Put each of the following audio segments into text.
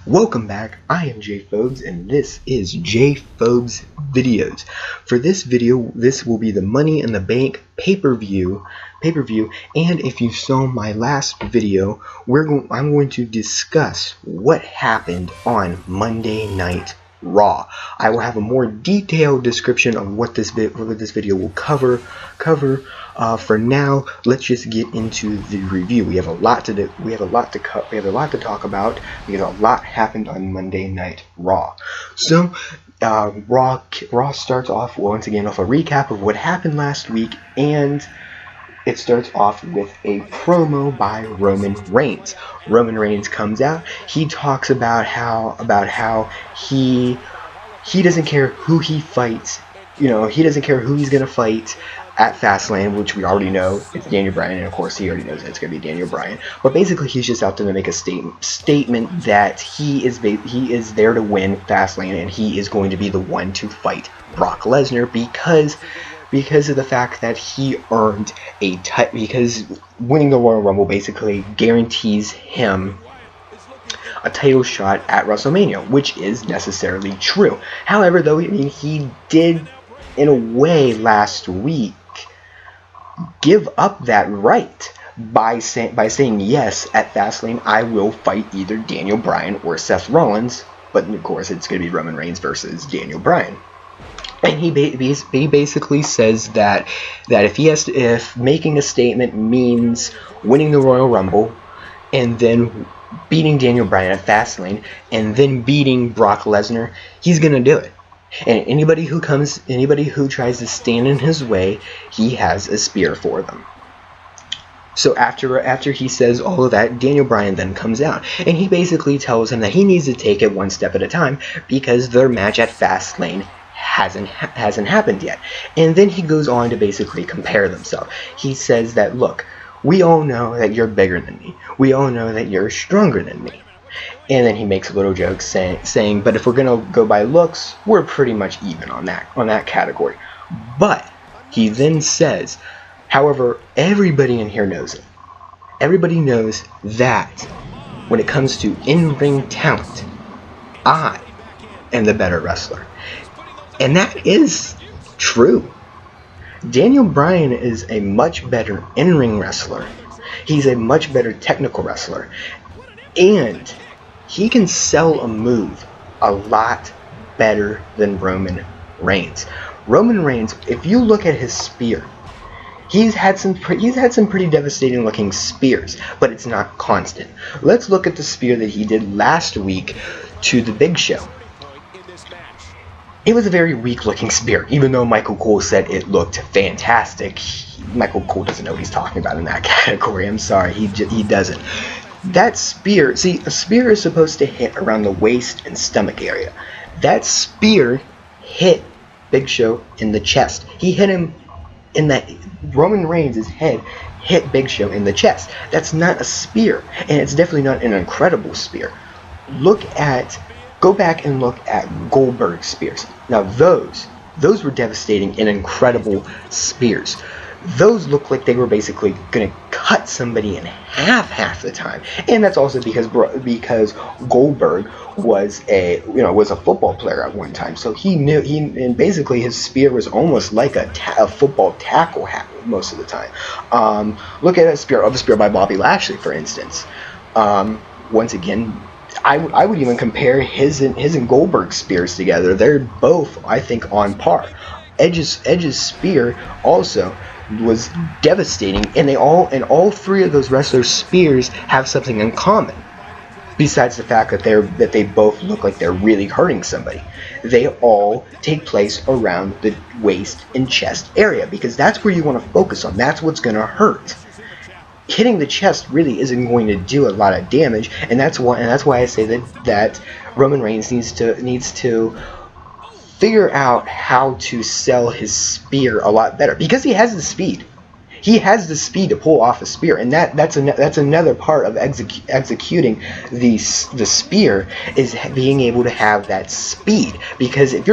Welcome back. I am Jay Fogues and this is Jay Fogues Videos. For this video, this will be the Money in the Bank pay-per-view, and if you saw my last video, I'm going to discuss what happened on Monday Night Raw. I will have a more detailed description of what this video will cover. For now, let's just get into the review. We have a lot to do. We have a lot to talk about because a lot happened on Monday Night Raw. So, Raw starts off once again with a recap of what happened last week, and it starts off with a promo by Roman Reigns. Roman Reigns comes out. He talks about how he doesn't care who he fights. You know, he doesn't care who he's gonna fight at Fastlane, which we already know it's Daniel Bryan, and of course he already knows that it's gonna be Daniel Bryan. But basically, he's just out there to make a statement that he is there to win Fastlane, and he is going to be the one to fight Brock Lesnar because of the fact that he earned because winning the Royal Rumble basically guarantees him a title shot at WrestleMania, which is necessarily true. However, though, I mean, he did, in a way, last week, give up that right by saying yes at Fastlane. I will fight either Daniel Bryan or Seth Rollins, but of course it's going to be Roman Reigns versus Daniel Bryan. And he basically says that if making a statement means winning the Royal Rumble and then beating Daniel Bryan at Fastlane and then beating Brock Lesnar, he's gonna do it. And anybody who tries to stand in his way, he has a spear for them. So after he says all of that, Daniel Bryan then comes out, and he basically tells him that he needs to take it one step at a time because their match at Fastlane hasn't happened yet. And then he goes on to basically compare themselves. He says that, look, we all know that you're bigger than me. We all know that you're stronger than me. And then he makes a little joke saying, but if we're gonna go by looks, we're pretty much even on that category. But he then says, however, everybody in here knows it. Everybody knows that when it comes to in-ring talent, I am the better wrestler. And that is true. Daniel Bryan is a much better in-ring wrestler. He's a much better technical wrestler. And he can sell a move a lot better than Roman Reigns. Roman Reigns, if you look at his spear, he's had some pretty devastating looking spears, but it's not constant. Let's look at the spear that he did last week to the Big Show. It was a very weak looking spear, even though Michael Cole said it looked fantastic. Michael Cole doesn't know what he's talking about in that category. I'm sorry, he doesn't. That spear, see, a spear is supposed to hit around the waist and stomach area. That spear hit Big Show in the chest. He hit him in that. Roman Reigns' head hit Big Show in the chest. That's not a spear, and it's definitely not an incredible spear. Go back and look at Goldberg's spears. Now those were devastating and incredible spears. Those look like they were basically going to cut somebody in half the time, and that's also because Goldberg was a football player at one time, so and basically his spear was almost like a football tackle most of the time. Look at a spear by Bobby Lashley, for instance. Once again, I would even compare his and Goldberg's spears together. They're both, I think, on par. Edge's spear also was devastating, and all three of those wrestlers' spears have something in common. Besides the fact that they both look like they're really hurting somebody, they all take place around the waist and chest area because that's where you want to focus on. That's what's going to hurt. Hitting the chest really isn't going to do a lot of damage, and that's why I say that Roman Reigns needs to figure out how to sell his spear a lot better because he has the speed. He has the speed to pull off a spear, and that's another part of executing the spear is being able to have that speed. Because if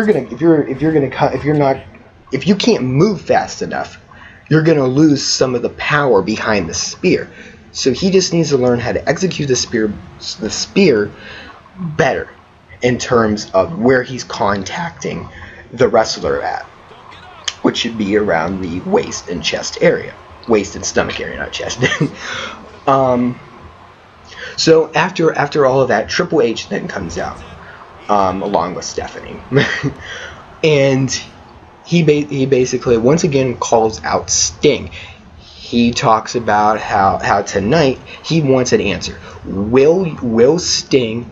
you can't move fast enough, you're gonna lose some of the power behind the spear. So he just needs to learn how to execute the spear better in terms of where he's contacting the wrestler at, which should be around the waist and chest area. Waist and stomach area, not chest. So after all of that, Triple H then comes out, along with Stephanie. And he basically once again calls out Sting. He talks about how tonight he wants an answer. Will Sting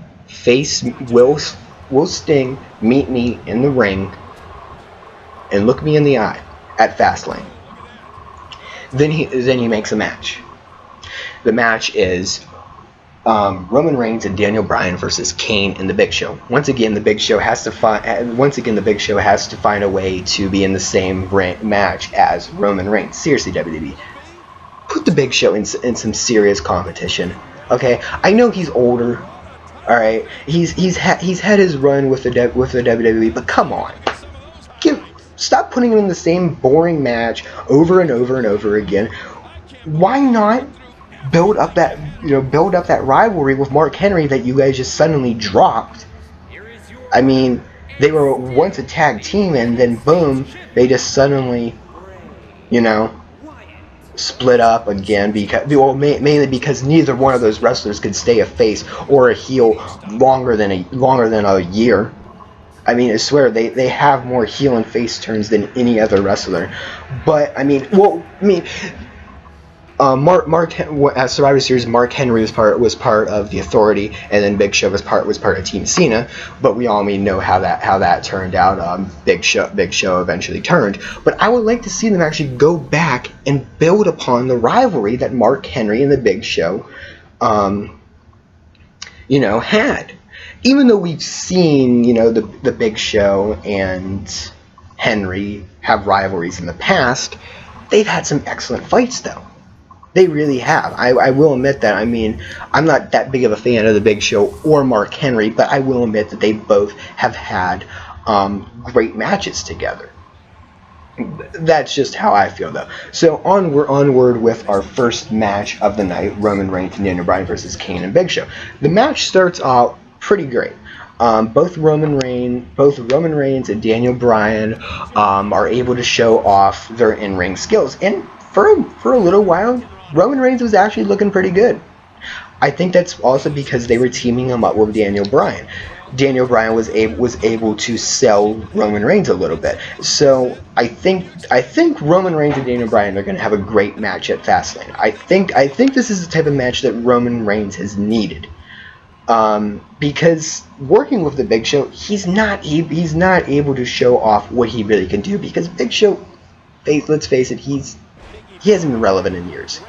meet me in the ring and look me in the eye at Fastlane? Then he makes a match. The match is Roman Reigns and Daniel Bryan versus Kane and the Big Show. Once again, the Big Show has to find a way to be in the same match as Roman Reigns. Seriously, WWE, put the Big Show in some serious competition. Okay, I know he's older. All right, he's had his run with the WWE, but come on, stop putting him in the same boring match over and over and over again. Why not build up that rivalry with Mark Henry that you guys just suddenly dropped? I mean, they were once a tag team, and then boom, they just suddenly, split up again mainly because neither one of those wrestlers could stay a face or a heel longer than a year. I mean, I swear they have more heel and face turns than any other wrestler. But at Survivor Series, Mark Henry was part of the Authority, and then Big Show was part of Team Cena. But we all know how that turned out. Big Show eventually turned. But I would like to see them actually go back and build upon the rivalry that Mark Henry and the Big Show, had. Even though we've seen, the Big Show and Henry have rivalries in the past, they've had some excellent fights, though. They really have. I will admit that. I mean, I'm not that big of a fan of the Big Show or Mark Henry, but I will admit that they both have had great matches together. That's just how I feel, though. So onward with our first match of the night: Roman Reigns and Daniel Bryan versus Kane and Big Show. The match starts out pretty great. Both Roman Reigns and Daniel Bryan are able to show off their in-ring skills, and for a little while, Roman Reigns was actually looking pretty good. I think that's also because they were teaming him up with Daniel Bryan. Daniel Bryan was able to sell Roman Reigns a little bit. So I think Roman Reigns and Daniel Bryan are going to have a great match at Fastlane. I think this is the type of match that Roman Reigns has needed. Because working with the Big Show, he's not able to show off what he really can do, because Big Show, let's face it, he hasn't been relevant in years.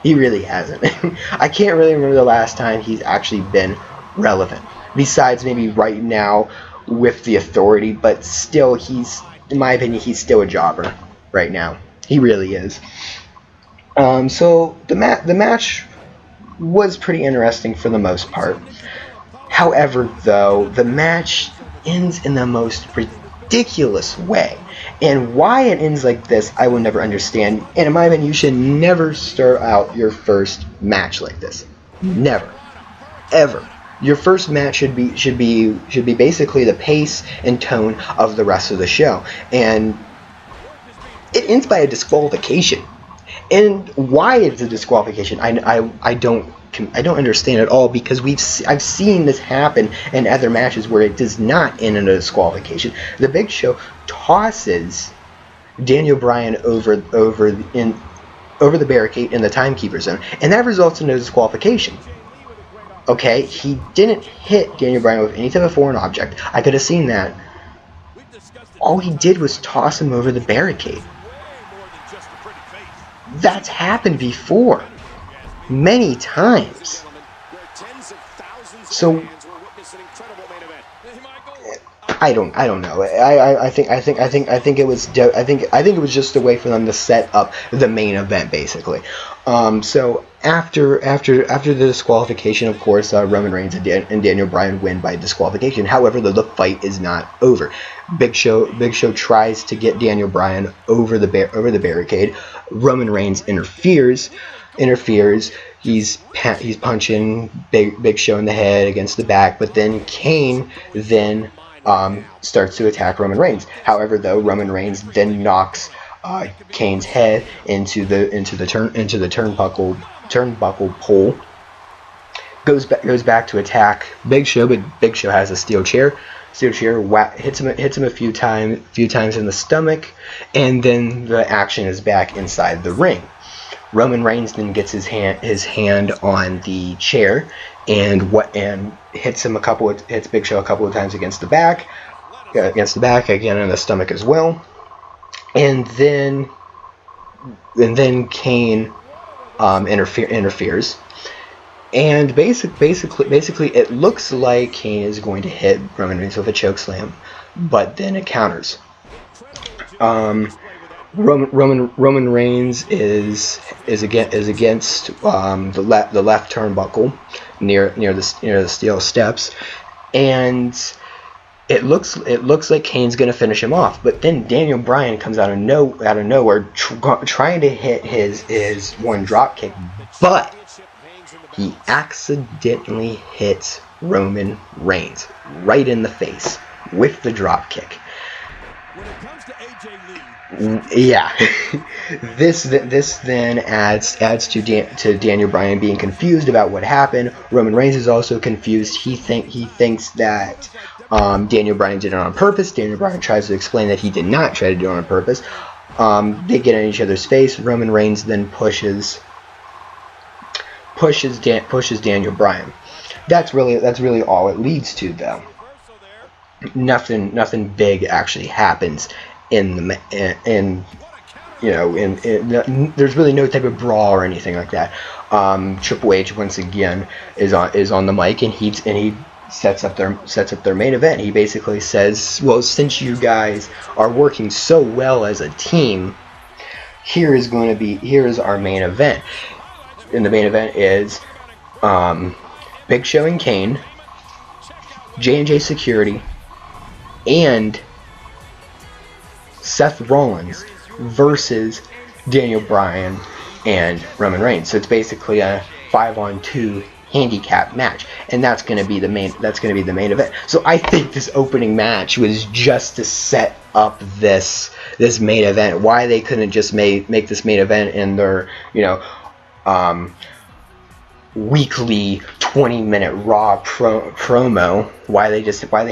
He really hasn't. I can't really remember the last time he's actually been relevant, besides maybe right now with the Authority, but still, in my opinion, he's still a jobber right now. He really is. So the match was pretty interesting for the most part. However, though, the match ends in the most ridiculous way. And why it ends like this, I will never understand. And in my opinion, you should never start out your first match like this. Never. Ever. Your first match should be basically the pace and tone of the rest of the show. And it ends by a disqualification. And why it's a disqualification, I don't understand at all, because I've seen this happen in other matches where it does not end in a disqualification. The Big Show tosses Daniel Bryan over the barricade in the timekeeper zone, and that results in a disqualification. Okay, he didn't hit Daniel Bryan with any type of foreign object. I could have seen that. All he did was toss him over the barricade. That's happened before, many times. So I don't know. I think it was just a way for them to set up the main event, basically. So after the disqualification, of course, Roman Reigns and Daniel Bryan win by disqualification. However, the fight is not over. Big Show tries to get Daniel Bryan over the barricade. Roman Reigns interferes. he's punching Big Show in the head against the back, but then Kane then starts to attack Roman Reigns. However, though, Roman Reigns then knocks Kane's head into the turnbuckle pole. Goes back to attack Big Show, but Big Show has a steel chair. Hits him a few times in the stomach, and then the action is back inside the ring. Roman Reigns then gets his hand on the chair and hits Big Show a couple of times against the back again in the stomach as well, and then Kane interferes. And basically, it looks like Kane is going to hit Roman Reigns with a chokeslam, but then it counters. Roman Reigns is against the left turnbuckle near the steel steps, and it looks like Kane's going to finish him off. But then Daniel Bryan comes out of nowhere trying to hit his one drop kick, but he accidentally hits Roman Reigns right in the face with the drop kick. When it comes to AJ Lee, yeah, this then adds to Daniel Bryan being confused about what happened. Roman Reigns is also confused. He thinks that Daniel Bryan did it on purpose. Daniel Bryan tries to explain that he did not try to do it on purpose. They get in each other's face. Roman Reigns then pushes Daniel Bryan. That's really all it leads to, though. Nothing big actually happens there's really no type of brawl or anything like that. Triple H once again is on the mic, and he sets up their main event. He basically says, well, since you guys are working so well as a team, here is our main event. And the main event is Big Show and Kane, J&J Security, and Seth Rollins versus Daniel Bryan and Roman Reigns. So it's basically a 5-on-2 handicap match, and that's going to be the main event. So I think this opening match was just to set up this main event. Why they couldn't just make this main event in their weekly 20-minute Raw promo, why they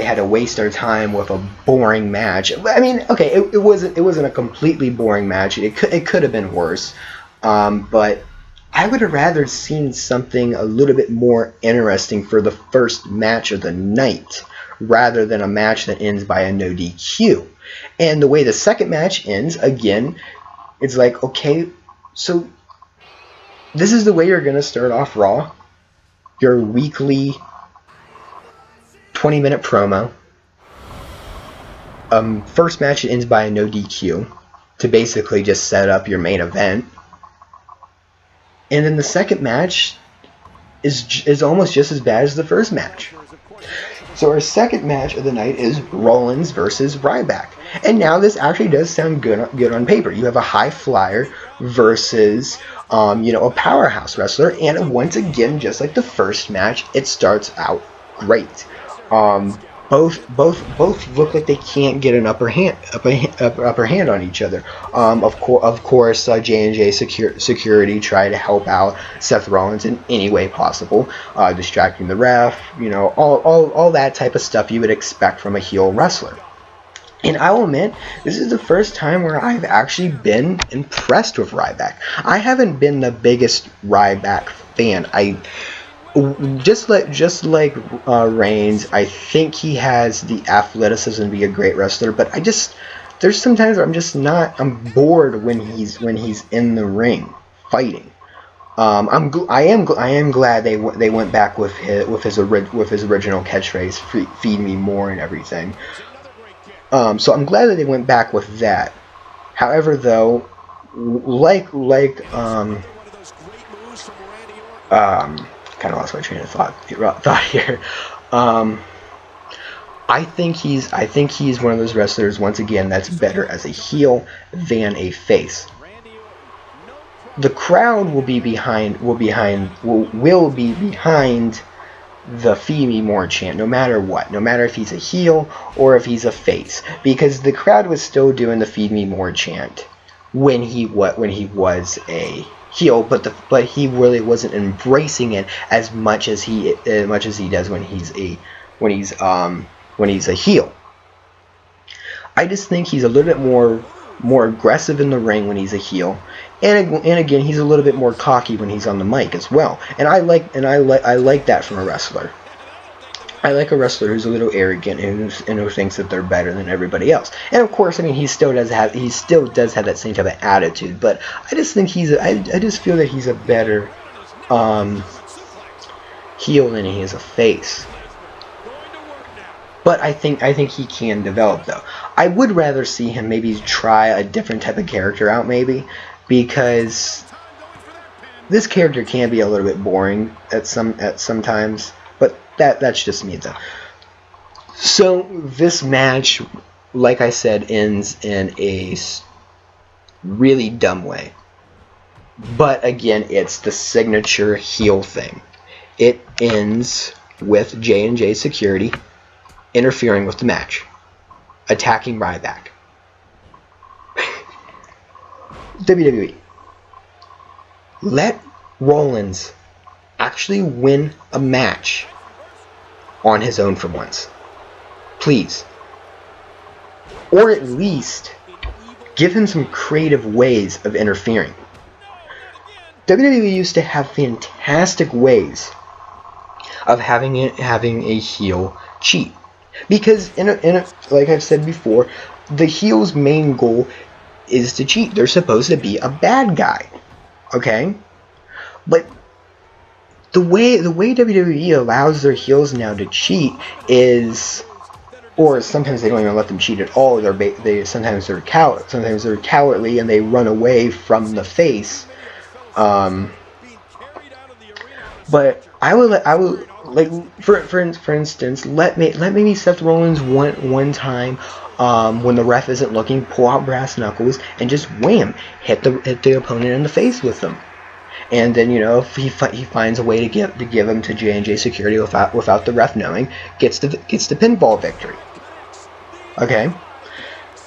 had to waste our time with a boring match. I mean, okay, it wasn't a completely boring match. It could have been worse, but I would have rather seen something a little bit more interesting for the first match of the night, rather than a match that ends by a no DQ. And the way the second match ends, again, it's like, okay, so this is the way you're going to start off Raw. Your weekly 20-minute promo. First match ends by a no DQ to basically just set up your main event. And then the second match is almost just as bad as the first match. So our second match of the night is Rollins versus Ryback. And now this actually does sound good on paper. You have a high flyer versus a powerhouse wrestler, and once again, just like the first match, it starts out great. Both look like they can't get an upper hand on each other. Of course, J&J Security try to help out Seth Rollins in any way possible, distracting the ref, all that type of stuff you would expect from a heel wrestler. And I will admit, this is the first time where I've actually been impressed with Ryback. I haven't been the biggest Ryback fan. Just like Reigns, I think he has the athleticism to be a great wrestler, but there's sometimes where I'm bored when he's in the ring fighting. I am glad they went back with his original catchphrase, "Feed me more" and everything. So I'm glad that they went back with that. However, though, kind of lost my train of thought here. I think he's one of those wrestlers, once again, that's better as a heel than a face. the crowd will be behind the Feed Me More chant, no matter what, no matter if he's a heel or if he's a face, because the crowd was still doing the Feed Me More chant when he was a heel, but he really wasn't embracing it as much as he does when he's a heel. I just think he's a little bit more aggressive in the ring when he's a heel, and again he's a little bit more cocky when he's on the mic as well. And I like that from a wrestler. I like a wrestler who's a little arrogant and who thinks that they're better than everybody else. And of course, I mean, he still does have that same type of attitude. But I just think I just feel that he's a better heel than he is a face. But I think he can develop, though. I would rather see him maybe try a different type of character out, maybe, because this character can be a little bit boring at sometimes. But that's just me, though. So this match, like I said, ends in a really dumb way. But again, it's the signature heel thing. It ends with J&J Security interfering with the match, attacking Ryback. WWE, let Rollins actually win a match on his own for once, please. Or at least give him some creative ways of interfering. WWE used to have fantastic ways of having a heel cheat. Because, like I've said before, the heel's main goal is to cheat. They're supposed to be a bad guy, okay? But the way WWE allows their heels now to cheat is, or sometimes they don't even let them cheat at all. Sometimes they're cowardly and they run away from the face. But I would. Like for instance, let maybe Seth Rollins one time when the ref isn't looking, pull out brass knuckles and just wham, hit the opponent in the face with them, and then if he finds a way to give him to J&J Security without the ref knowing, gets the pinfall victory. Okay.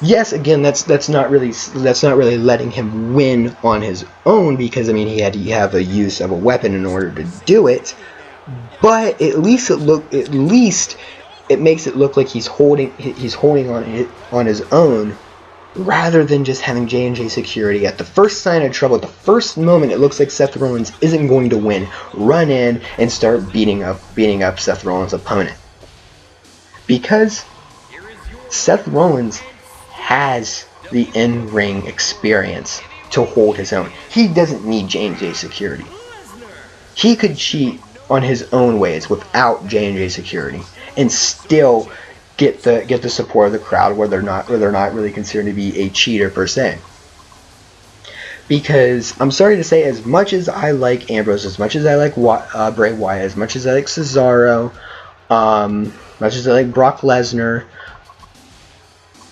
Yes, again, that's not really letting him win on his own, because I mean he had to have a use of a weapon in order to do it. But at least it makes it look like he's holding on his own, rather than just having J&J Security at the first sign of trouble, at the first moment it looks like Seth Rollins isn't going to win, run in and start beating up Seth Rollins' opponent. Because Seth Rollins has the in-ring experience to hold his own. He doesn't need J&J Security. He could cheat on his own ways without J&J Security and still get the support of the crowd, where they're not really considered to be a cheater per se. Because I'm sorry to say, as much as I like Ambrose, as much as I like Bray Wyatt, as much as I like Cesaro, much as I like Brock Lesnar,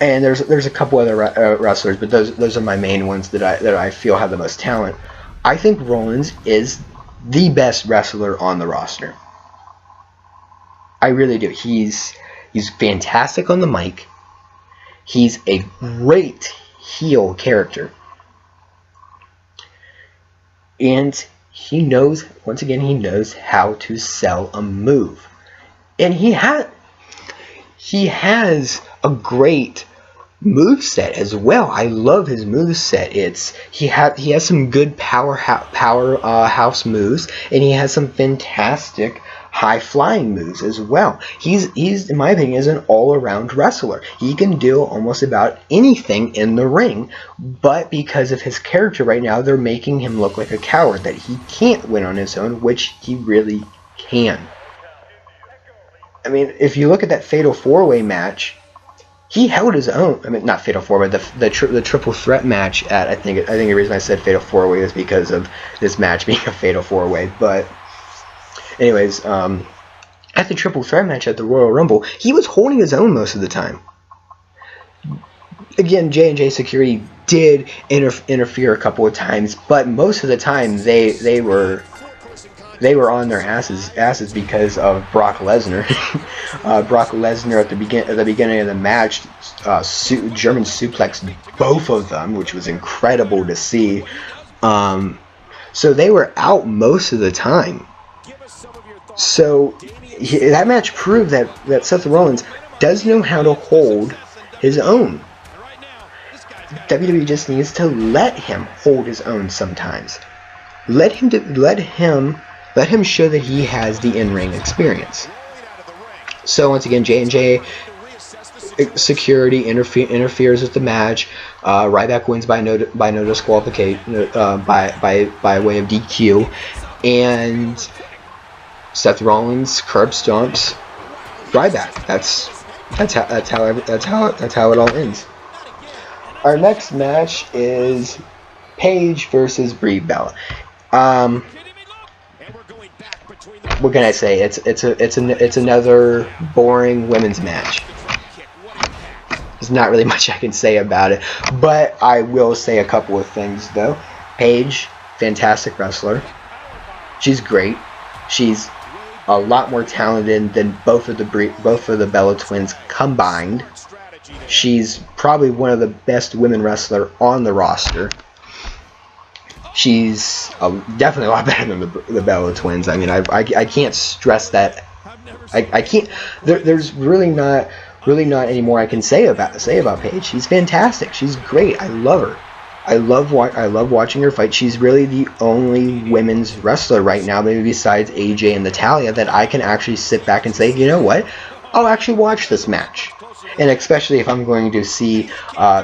and there's a couple other wrestlers, but those are my main ones that I feel have the most talent. I think Rollins is the best wrestler on the roster. I really do. He's fantastic on the mic. He's a great heel character. And he knows how to sell a move. And he has a great moveset as well. I love his moveset. He has some good powerhouse moves, and he has some fantastic high flying moves as well. He's in my opinion is an all-around wrestler. He can do almost about anything in the ring, but because of his character right now, they're making him look like a coward, that he can't win on his own, which he really can. I mean, if you look at that Fatal 4-Way match, he held his own. I mean, not Fatal 4-Way, the Triple Threat match at, I think the reason I said Fatal 4-Way is because of this match being a Fatal 4-Way. But anyways, at the Triple Threat match at the Royal Rumble, he was holding his own most of the time. again, J&J Security did interfere a couple of times, but most of the time they were on their asses because of Brock Lesnar. Brock Lesnar at the beginning of the match, German suplexed both of them, which was incredible to see. So they were out most of the time. So that match proved that Seth Rollins does know how to hold his own. WWE just needs to let him hold his own sometimes. Let him show that he has the in-ring experience. So once again, J&J Security interferes with the match. Ryback wins by no disqualification, by way of DQ, and Seth Rollins curb stomps Ryback. That's how it all ends. Our next match is Paige versus Brie Bella. What can I say? It's another boring women's match. There's not really much I can say about it, but I will say a couple of things though. Paige, fantastic wrestler. She's great. She's a lot more talented than both of the Bella twins combined. She's probably one of the best women wrestler on the roster. She's definitely a lot better than the Bella twins. I mean, I can't stress that. I can't. There's really not any more I can say about Paige. She's fantastic. She's great. I love her. I love watching her fight. She's really the only women's wrestler right now, maybe besides AJ and Natalya, that I can actually sit back and say, you know what, I'll actually watch this match. And especially if I'm going to see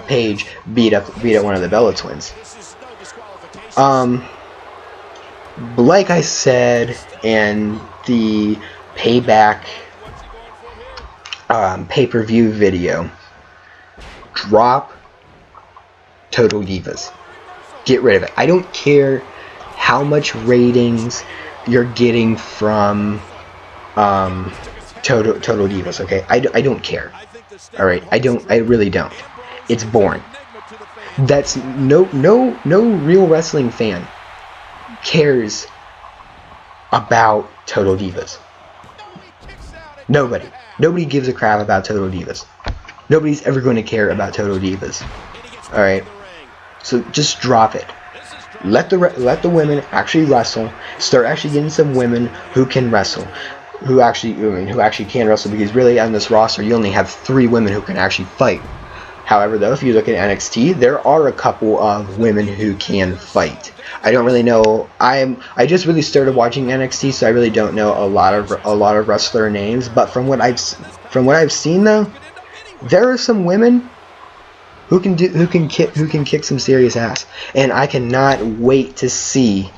Paige beat up one of the Bella twins. Like I said in the Payback pay-per-view video, drop Total Divas. Get rid of it. I don't care how much ratings you're getting from Total Divas. Okay, I don't care. All right, I really don't. It's boring. That's no real wrestling fan cares about Total Divas. Nobody gives a crap about Total Divas. Nobody's ever going to care about Total Divas. All right, so just drop it. Let the women actually wrestle. Start actually getting some women who can wrestle, who actually can wrestle. Because really on this roster, you only have 3 women who can actually fight. However, though, if you look at NXT, there are a couple of women who can fight. I don't really know. I just really started watching NXT, so I really don't know a lot of wrestler names. But from what I've seen, though, there are some women who can kick some serious ass, and I cannot wait to see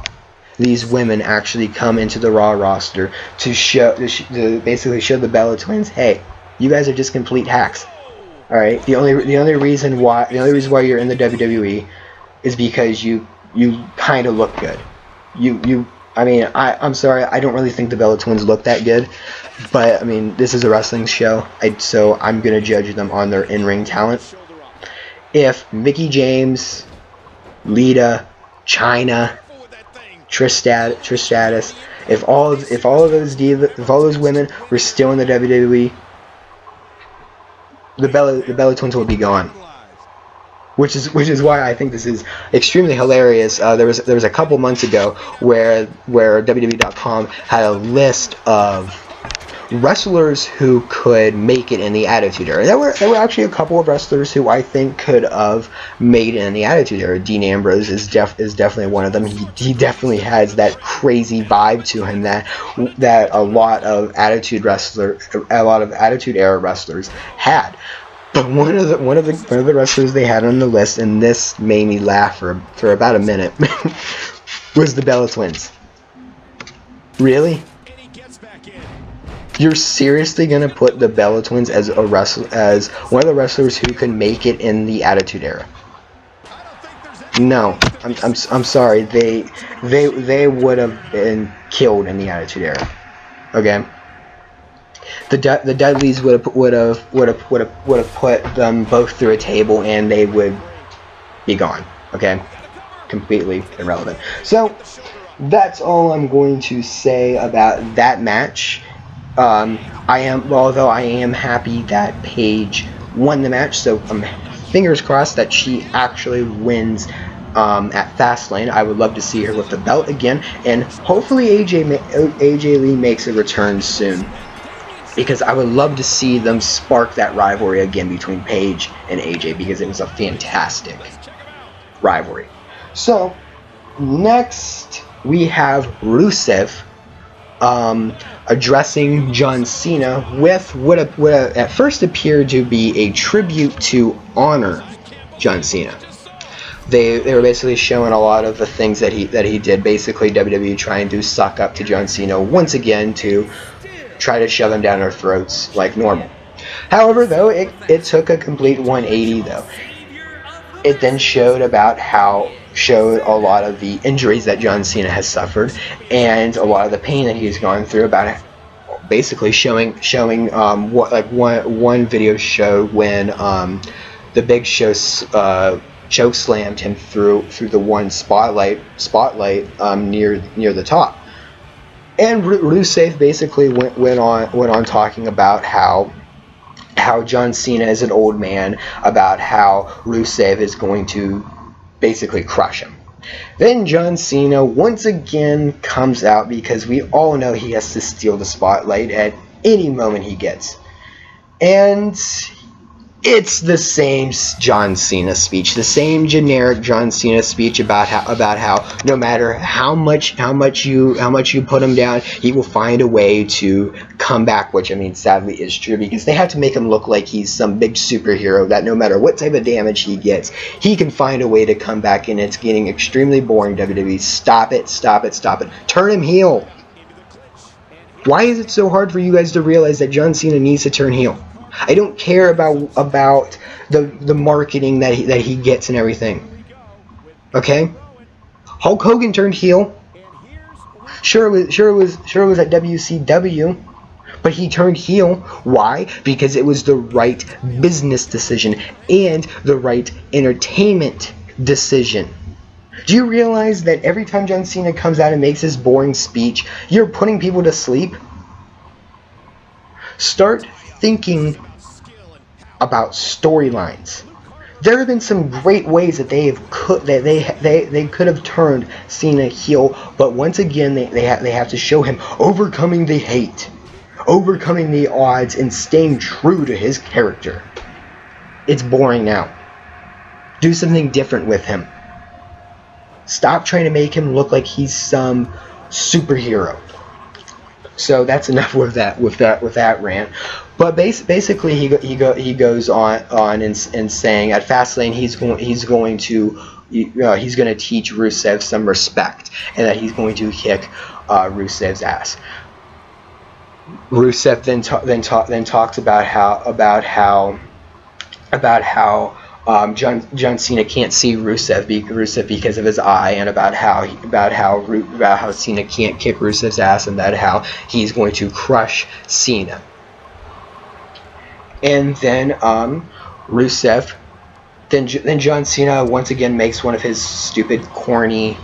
these women actually come into the Raw roster to basically show the Bella twins, hey, you guys are just complete hacks. All right. The only reason why you're in the WWE is because you kind of look good. I mean, I'm sorry, I don't really think the Bella twins look that good, but I mean, this is a wrestling show, so I'm gonna judge them on their in-ring talent. If Mickie James, Lita, Chyna, Trish Stratus, if all of those women were still in the WWE, the Bella twins would be gone. Which is why I think this is extremely hilarious. There was a couple months ago where WWE.com had a list of wrestlers who could make it in the Attitude Era. There were actually a couple of wrestlers who I think could have made it in the Attitude Era. Dean Ambrose is definitely one of them. He definitely has that crazy vibe to him that a lot of Attitude Era wrestlers had. But one of the wrestlers they had on the list, and this made me laugh for about a minute, was the Bella Twins. Really? You're seriously gonna put the Bella Twins as one of the wrestlers who can make it in the Attitude Era? No, I'm sorry. They would have been killed in the Attitude Era. Okay. the Dudleys would have put them both through a table, and they would be gone. Okay, completely irrelevant. So that's all I'm going to say about that match. Although I am happy that Paige won the match, so fingers crossed that she actually wins at Fastlane. I would love to see her with the belt again, and hopefully AJ Lee makes a return soon, because I would love to see them spark that rivalry again between Paige and AJ, because it was a fantastic rivalry. So next we have Rusev addressing John Cena with what at first appeared to be a tribute to honor John Cena. They were basically showing a lot of the things that he did. Basically, WWE trying to suck up to John Cena once again to try to shove him down our throats like normal. However, though, it took a complete 180. Though it then showed a lot of the injuries that John Cena has suffered and a lot of the pain that he's gone through. About it, basically showing what one video showed when the Big Show choke slammed him through the one spotlight near the top. And Rusev basically went on talking about how John Cena is an old man, about how Rusev is going to basically crush him. Then John Cena once again comes out, because we all know he has to steal the spotlight at any moment he gets. And it's the same John Cena speech, the same generic John Cena speech about how no matter how much you put him down, he will find a way to come back, which I mean sadly is true, because they have to make him look like he's some big superhero that no matter what type of damage he gets, he can find a way to come back, and it's getting extremely boring. WWE, stop it. Turn him heel. Why is it so hard for you guys to realize that John Cena needs to turn heel? I don't care about the marketing that he gets and everything. Okay? Hulk Hogan turned heel. Sure it was at WCW, but he turned heel. Why? Because it was the right business decision and the right entertainment decision. Do you realize that every time John Cena comes out and makes his boring speech, you're putting people to sleep? Start thinking about storylines. There have been some great ways that they could have turned Cena heel, but once again they have to show him overcoming the hate, overcoming the odds, and staying true to his character. It's boring now. Do something different with him. Stop trying to make him look like he's some superhero. So that's enough with that rant. But basically, he goes on and saying at Fastlane he's going to teach Rusev some respect, and that he's going to kick Rusev's ass. Rusev then talks about how John Cena can't see Rusev because of his eye, and about how Cena can't kick Rusev's ass, and that how he's going to crush Cena. And then Rusev, then John Cena once again makes one of his stupid, corny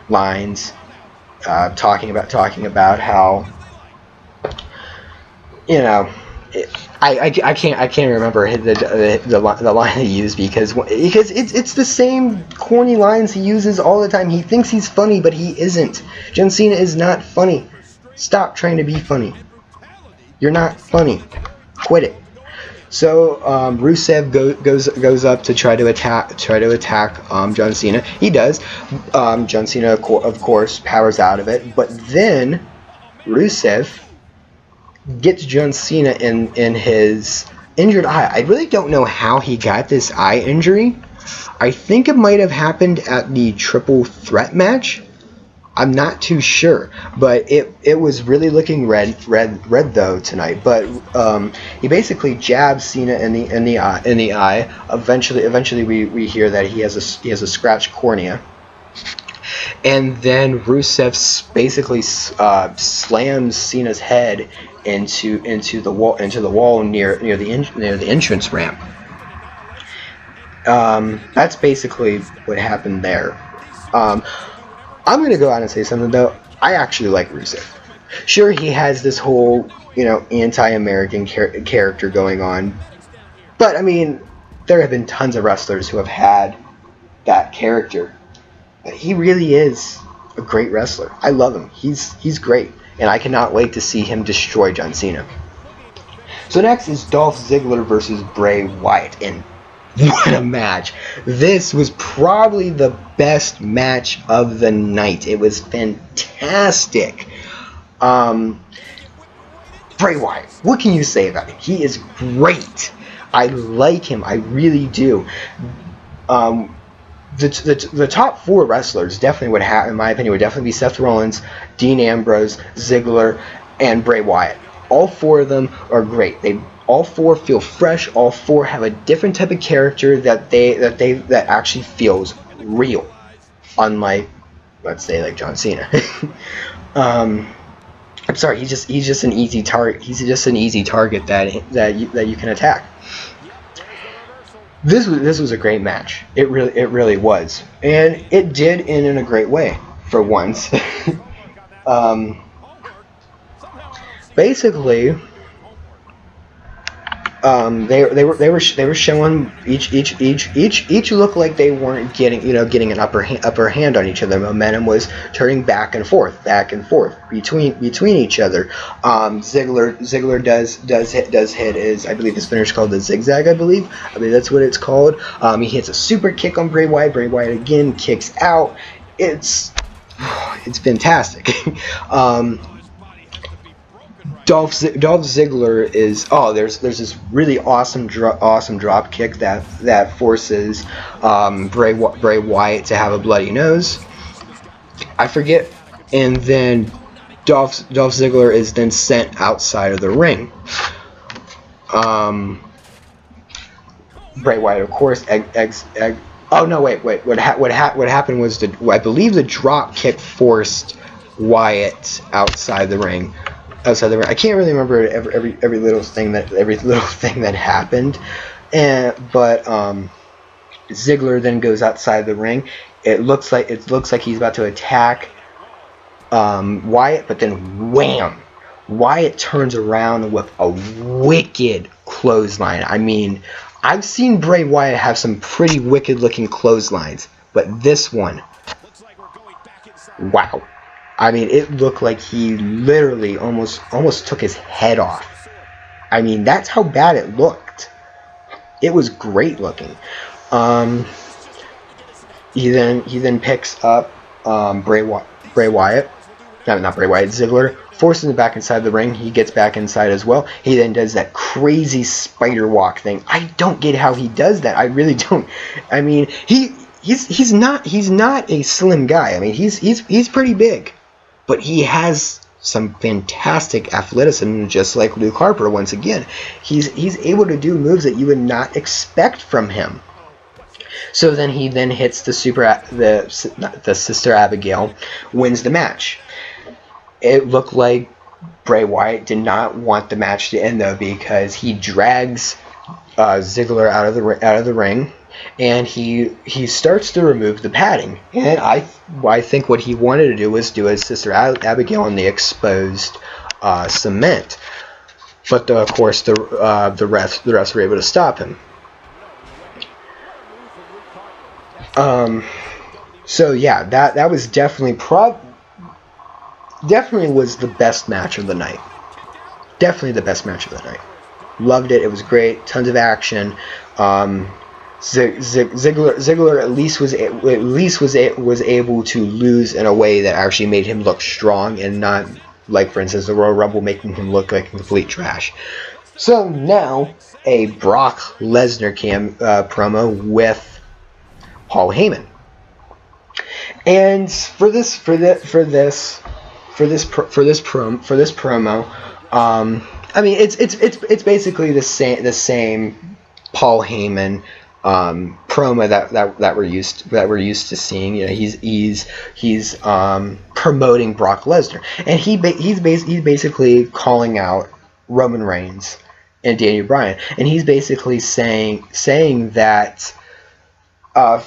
lines, talking about how, you know, I can't remember the line he used because it's the same corny lines he uses all the time. He thinks he's funny, but he isn't. John Cena is not funny. Stop trying to be funny. You're not funny. Quit it. So Rusev goes up to try to attack John Cena. He does. John Cena of course powers out of it, but then Rusev gets John Cena in his injured eye. I really don't know how he got this eye injury. I think it might have happened at the Triple Threat match. I'm not too sure, but it was really looking red though tonight. But he basically jabs Cena in the eye. Eventually we hear that he has a scratched cornea, And then Rusev basically slams Cena's head into the wall near the entrance ramp. That's basically what happened there. I'm gonna go out and say something though. I actually like Rusev. Sure, he has this whole anti-American character going on, but I mean, there have been tons of wrestlers who have had that character. But he really is a great wrestler. I love him. He's great, and I cannot wait to see him destroy John Cena. So next is Dolph Ziggler versus Bray Wyatt, and what a match! This was probably the best match of the night. It was fantastic. Bray Wyatt, what can you say about him? He is great. I like him. I really do. The top 4 wrestlers definitely would have, in my opinion, would definitely be Seth Rollins, Dean Ambrose, Ziggler, and Bray Wyatt. All 4 of them are great. All 4 feel fresh. All 4 have a different type of character that actually feels real, unlike, let's say, like John Cena. I'm sorry, he's just an easy target. He's just an easy target that you can attack. This was a great match. It really was, and it did end in a great way for once. Basically, they were showing each looked like they weren't getting an upper hand on each other. Momentum was turning back and forth between each other. Ziggler does hit his, I believe his finish called the zigzag. I believe that's what it's called. He hits a super kick on Bray Wyatt. Bray Wyatt again kicks out. It's fantastic. Dolph Ziggler is there's this really awesome drop kick that forces Bray Wyatt to have a bloody nose. I forget, and then Dolph Ziggler is then sent outside of the ring. Bray Wyatt, of course, oh no, wait. What happened was I believe the drop kick forced Wyatt outside the ring. I can't really remember every little thing that happened, but Ziggler then goes outside the ring. It looks like he's about to attack Wyatt, but then wham! Wyatt turns around with a wicked clothesline. I mean, I've seen Bray Wyatt have some pretty wicked looking clotheslines, but this one, wow. I mean, it looked like he literally almost took his head off. I mean, that's how bad it looked. It was great looking. He then picks up Not Bray Wyatt, Ziggler, forces him back inside the ring. He gets back inside as well. He then does that crazy spider walk thing. I don't get how he does that. I really don't. I mean, he's not a slim guy. I mean, he's pretty big. But he has some fantastic athleticism, just like Luke Harper. Once again, he's able to do moves that you would not expect from him. So then he hits the Sister Abigail, wins the match. It looked like Bray Wyatt did not want the match to end though, because he drags Ziggler out of the ring. And he starts to remove the padding, and I think what he wanted to do was do his Sister Abigail on the exposed cement, but of course the refs were able to stop him. So yeah, that was definitely was the best match of the night. Definitely the best match of the night. Loved it. It was great. Tons of action. Ziggler at least was able to lose in a way that actually made him look strong, and not like, for instance, the Royal Rumble making him look like complete trash. So now a Brock Lesnar promo with Paul Heyman, and for this promo, I mean it's basically the same Paul Heyman promo that we're used to seeing. You know, he's promoting Brock Lesnar, and he's basically calling out Roman Reigns and Daniel Bryan, and he's basically saying that.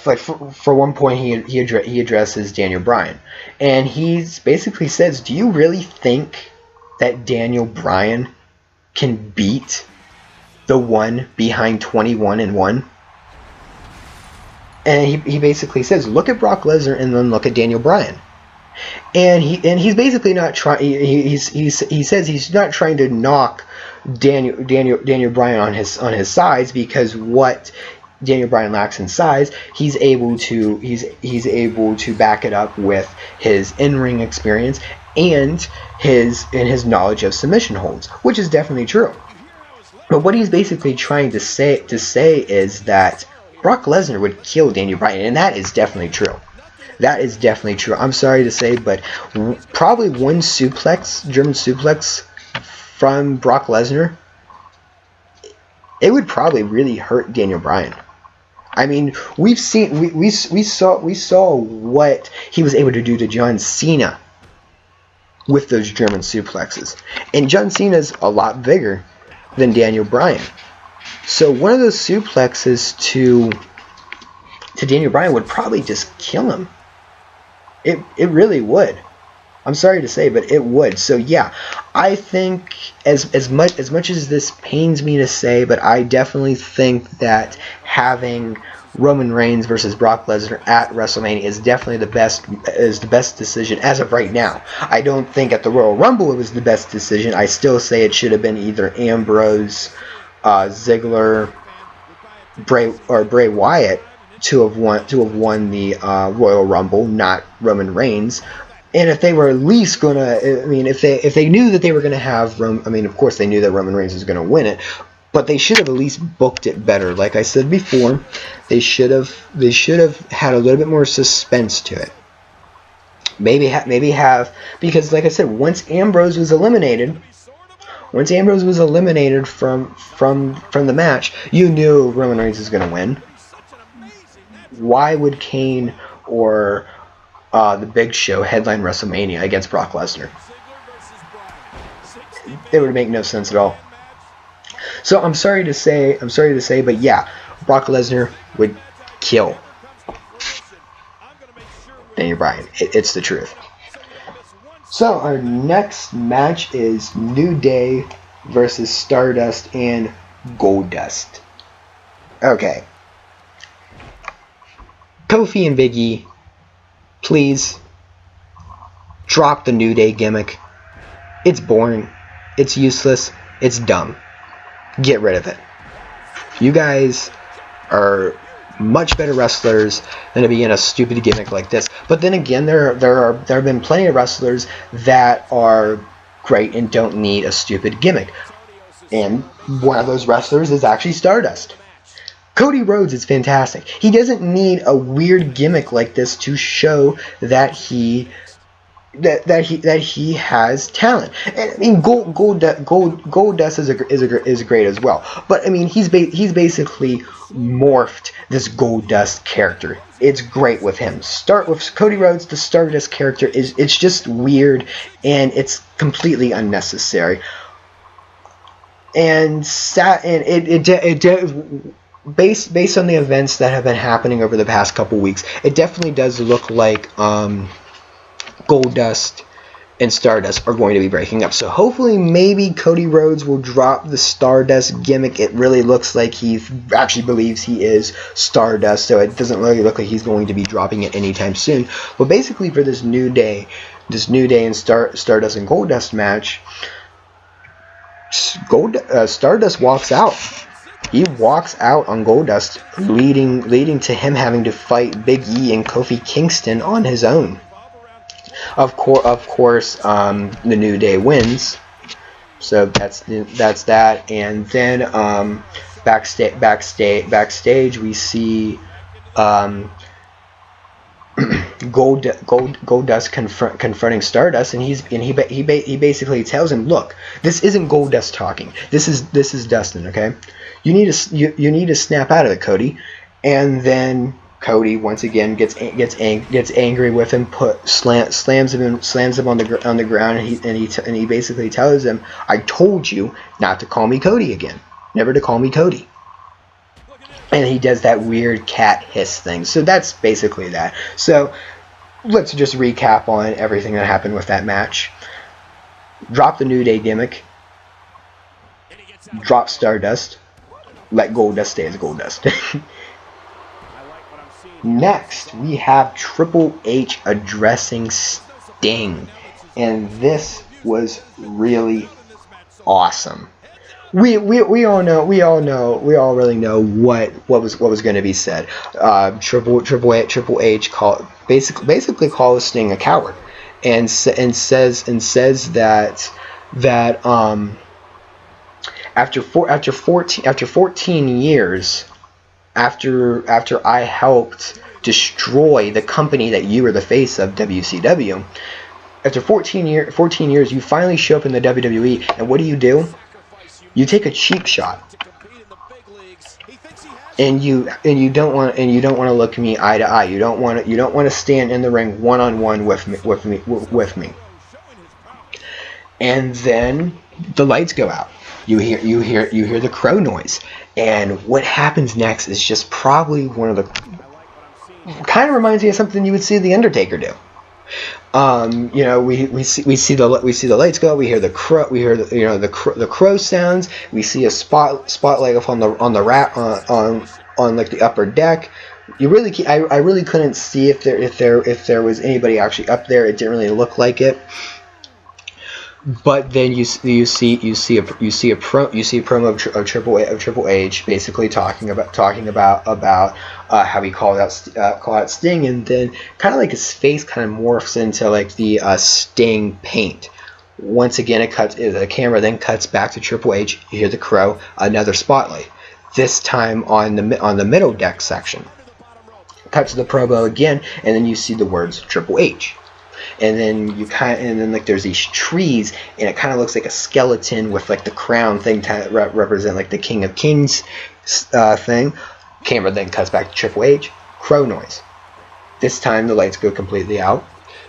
Like for one point, he addresses Daniel Bryan, and he basically says, "Do you really think that Daniel Bryan can beat the one behind 21-1?" And he basically says, "Look at Brock Lesnar and then look at Daniel Bryan." And he's basically not trying. He says he's not trying to knock Daniel Bryan on his sides, because what Daniel Bryan lacks in size, he's able to back it up with his in-ring experience and his knowledge of submission holds, which is definitely true. But what he's basically trying to say is that Brock Lesnar would kill Daniel Bryan, and that is definitely true. That is definitely true. I'm sorry to say, but probably one German suplex from Brock Lesnar, it would probably really hurt Daniel Bryan. I mean, we saw what he was able to do to John Cena with those German suplexes, and John Cena's a lot bigger than Daniel Bryan. So one of those suplexes to Daniel Bryan would probably just kill him. It really would. I'm sorry to say, but it would. So yeah, I think as much as this pains me to say, but I definitely think that having Roman Reigns versus Brock Lesnar at WrestleMania is definitely the best decision as of right now. I don't think at the Royal Rumble it was the best decision. I still say it should have been either Ambrose, Ziggler, Bray Wyatt to have won the Royal Rumble, not Roman Reigns. And if they were at least gonna, I mean, if they knew that they were gonna have of course they knew that Roman Reigns was gonna win it, but they should have at least booked it better. Like I said before, they should have had a little bit more suspense to it. Maybe have, because like I said, once Ambrose was eliminated from the match, you knew Roman Reigns was gonna win. Why would Kane or the Big Show headline WrestleMania against Brock Lesnar? It would make no sense at all. So I'm sorry to say, but yeah, Brock Lesnar would kill Daniel Bryan. It's the truth. So our next match is New Day versus Stardust and Goldust. Okay. Kofi and Big E, please drop the New Day gimmick. It's boring. It's useless. It's dumb. Get rid of it. You guys are much better wrestlers than to be in a stupid gimmick like this. But then again, there have been plenty of wrestlers that are great and don't need a stupid gimmick. And one of those wrestlers is actually Stardust. Cody Rhodes is fantastic. He doesn't need a weird gimmick like this to show that he has talent. And I mean, Goldust is great as well. But I mean, he's basically morphed this Goldust character. It's great with him. Start with Cody Rhodes. The Stardust character it's just weird and it's completely unnecessary. And based on the events that have been happening over the past couple weeks, it definitely does look like Goldust and Stardust are going to be breaking up. So hopefully maybe Cody Rhodes will drop the Stardust gimmick. It really looks like he actually believes he is Stardust, so it doesn't really look like he's going to be dropping it anytime soon. But basically for this New Day and Stardust and Goldust match, Stardust walks out. He walks out on Goldust, leading to him having to fight Big E and Kofi Kingston on his own. Of course, the New Day wins. So that's that. And then backstage we see Goldust confronting Stardust, and he basically tells him, "Look, this isn't Goldust talking. This is Dustin. Okay, you need to snap out of it, Cody." And then Cody once again gets angry with him, slams him on the ground, and he basically tells him, "I told you not to call me Cody again, never to call me Cody." And he does that weird cat hiss thing. So that's basically that. So let's just recap on everything that happened with that match. Drop the New Day gimmick. Drop Stardust. Let Goldust stay as Goldust. Next, we have Triple H addressing Sting, and this was really awesome. We all really know what was going to be said. Triple H basically calls Sting a coward, and says that after 14 years. After I helped destroy the company that you were the face of, WCW, after 14 years, you finally show up in the WWE, and what do? You take a cheap shot, and you don't want to look me eye to eye. You don't want to stand in the ring one-on-one with me. And then the lights go out. You hear the crow noise, and what happens next is just probably one of the kind of reminds me of something you would see the Undertaker do. We see the lights go. We hear the crow. We hear the crow sounds. We see a spotlight up on like the upper deck. I really couldn't see if there was anybody actually up there. It didn't really look like it. But then you see a promo of Triple H basically talking about how he called out Sting, and then kind of like his face kind of morphs into like the Sting paint. Once again, the camera then cuts back to Triple H. You hear the crow, another spotlight. This time on the middle deck section. Cut to the promo again, and then you see the words Triple H. And then like there's these trees, and it kind of looks like a skeleton with like the crown thing to represent like the King of Kings thing. Camera then cuts back to Triple H. Crow noise. This time the lights go completely out.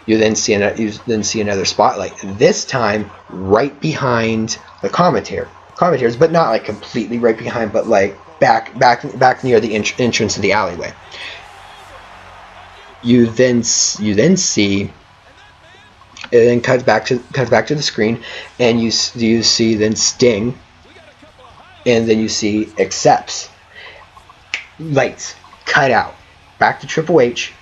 You then see another spotlight. This time right behind the commentators, but not like completely right behind, but like back near the entrance of the alleyway. You then see. It then cuts back to the screen, and you see then Sting, and then you see accepts. Lights cut out. Back to Triple H.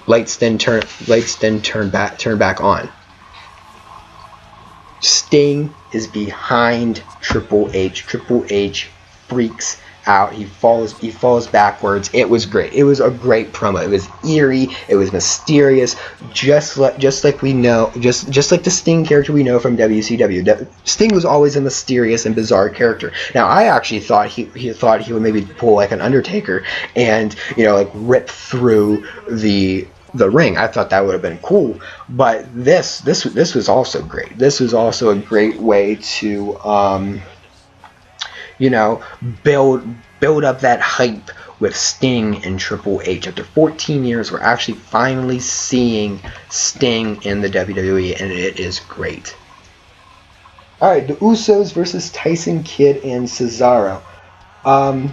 Lights then turn back on. Sting is behind Triple H. Triple H freaks out. He falls backwards. It was great. It was a great promo. It was eerie. It was mysterious. Just like we know, just like the Sting character we know from WCW. Sting was always a mysterious and bizarre character. Now I actually thought he would maybe pull like an Undertaker and like rip through the ring. I thought that would have been cool. But this was also great. This was also a great way to build up that hype with Sting and Triple H. After 14 years, we're actually finally seeing Sting in the WWE, and it is great. Alright, the Usos versus Tyson Kidd and Cesaro.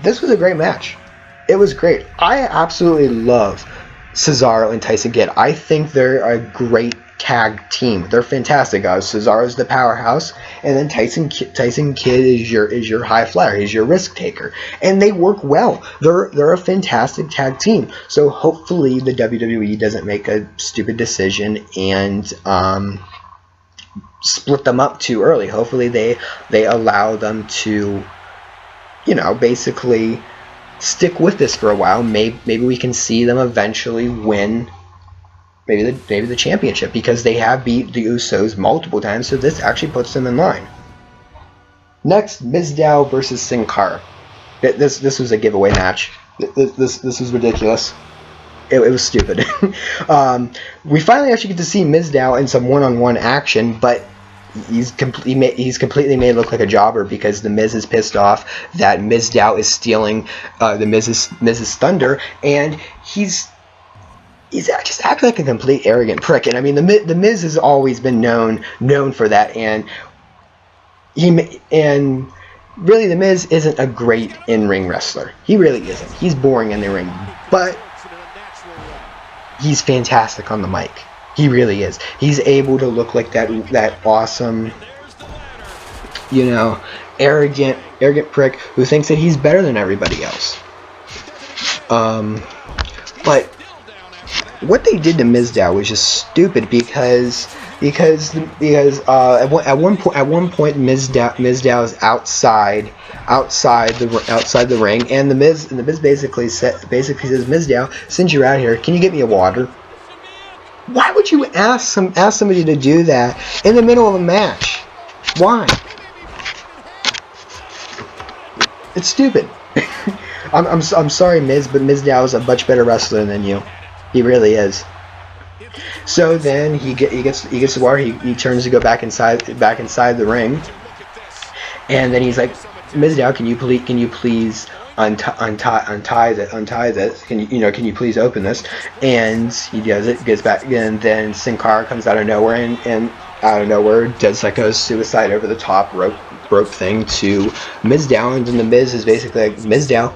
This was a great match. It was great. I absolutely love Cesaro and Tyson Kidd. I think they're a great tag team. They're fantastic guys. Cesaro's the powerhouse, and then Tyson Kidd is your high flyer. He's your risk taker, and they work well. They're a fantastic tag team. So hopefully the WWE doesn't make a stupid decision and split them up too early. Hopefully they allow them to basically stick with this for a while. Maybe we can see them eventually win maybe the championship, because they have beat the Usos multiple times, so this actually puts them in line. Next, Mizdow versus Sin Cara. This was a giveaway match. This was ridiculous. It was stupid. We finally actually get to see Mizdow in some one-on-one action, but he's completely made look like a jobber because the Miz is pissed off that Mizdow is stealing the Miz's thunder, and he's just acting like a complete arrogant prick. And I mean, the Miz has always been known for that, and really the Miz isn't a great in-ring wrestler. He really isn't. He's boring in the ring, but he's fantastic on the mic. He really is. He's able to look like that awesome, arrogant prick who thinks that he's better than everybody else. But what they did to Mizdow was just stupid because at one point Mizdow is outside the ring, and the Miz basically says, Mizdow, since you're out here, can you get me a water? Why would you ask somebody to do that in the middle of a match? Why? It's stupid. I'm sorry, Miz, but Mizdow is a much better wrestler than you. He really is. So then he gets the water. He turns to go back inside the ring, and then he's like, Mizdow, can you please untie this? Can you please open this? And he does it. Gets back, and then Sin Cara comes out of nowhere and out of nowhere does like a suicide over the top rope thing to Mizdow, and then the Miz is basically like, Mizdow,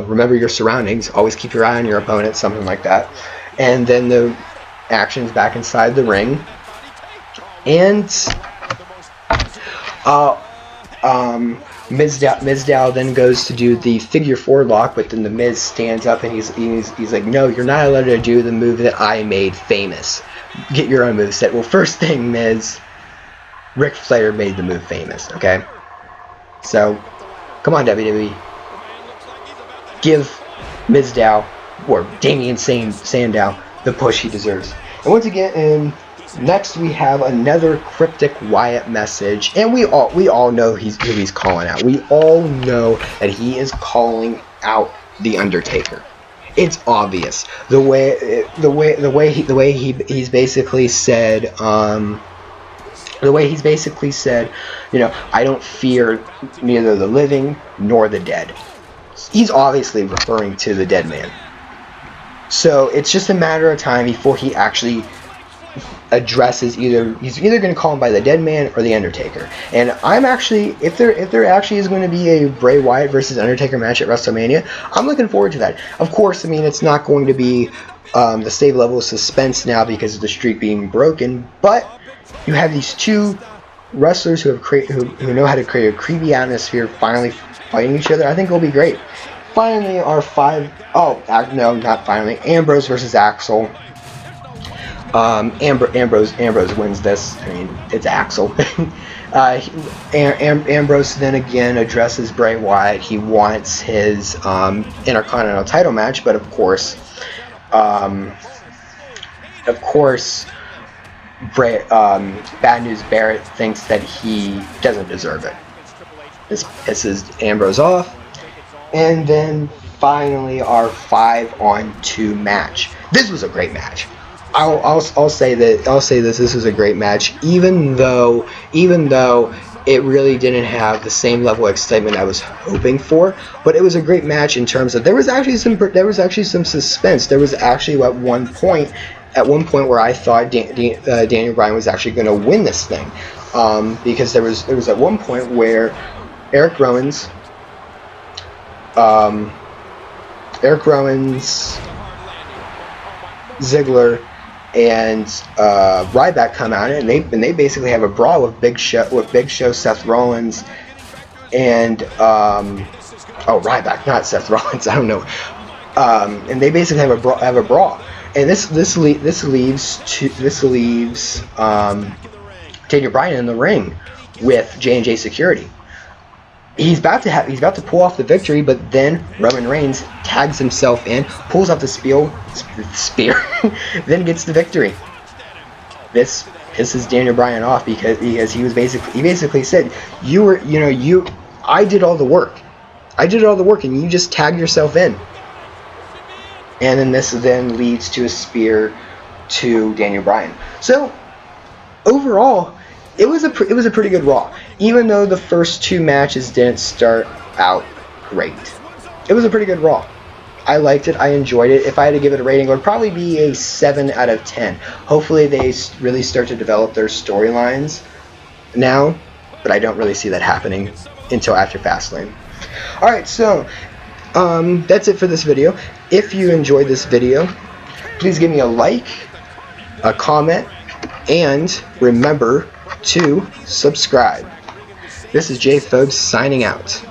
remember your surroundings. Always keep your eye on your opponent. Something like that. And then the action's back inside the ring, and Mizdow then goes to do the figure 4 lock, but then the Miz stands up and he's like, no, you're not allowed to do the move that I made famous. Get your own moveset. Well, first thing, Miz, Ric Flair made the move famous, okay? So, come on, WWE. Give Mizdow, or Damien Sandow, the push he deserves. And once again, next we have another cryptic Wyatt message, and we all know who he's calling out. We all know that he is calling out The Undertaker. It's obvious the way he's basically said. The way he's basically said, I don't fear neither the living nor the dead. He's obviously referring to the dead man. So it's just a matter of time before he actually addresses he's either going to call him by the dead man or the Undertaker. And I'm actually, if there actually is going to be a Bray Wyatt versus Undertaker match at WrestleMania, I'm looking forward to that. Of course, I mean, it's not going to be the same level of suspense now because of the streak being broken, but you have these two wrestlers who know how to create a creepy atmosphere finally fighting each other. I think it'll be great. Finally, not finally. Ambrose versus Axel. Ambrose wins this. I mean, it's Axel. Ambrose then again addresses Bray Wyatt. He wants his Intercontinental title match, but of course, Bad News Barrett thinks that he doesn't deserve it. This pisses Ambrose off. And then finally our 5-on-2 match. This was a great match. I'll say this. This was a great match, even though it really didn't have the same level of excitement I was hoping for. But it was a great match in terms of there was actually some suspense. There was actually at one point where I thought Daniel Bryan was actually going to win this thing, because there was at one point where Eric Rowan's, Ziggler, and Ryback come out, and they basically have a brawl with Big Show, Seth Rollins, and Ryback, not Seth Rollins, I don't know, and they basically have a brawl, and this leaves Daniel Bryan in the ring with J&J Security. He's about to pull off the victory, but then Roman Reigns tags himself in, pulls off the spear, then gets the victory. This pisses Daniel Bryan off because he basically said, I did all the work, and you just tagged yourself in. And then this then leads to a spear to Daniel Bryan. So overall, it was a pretty good Raw. Even though the first 2 matches didn't start out great, it was a pretty good Raw. I liked it. I enjoyed it. If I had to give it a rating, it would probably be a 7 out of 10. Hopefully they really start to develop their storylines now, but I don't really see that happening until after Fastlane. Alright, so that's it for this video. If you enjoyed this video, please give me a like, a comment, and remember to subscribe. This is Jay Phobes signing out.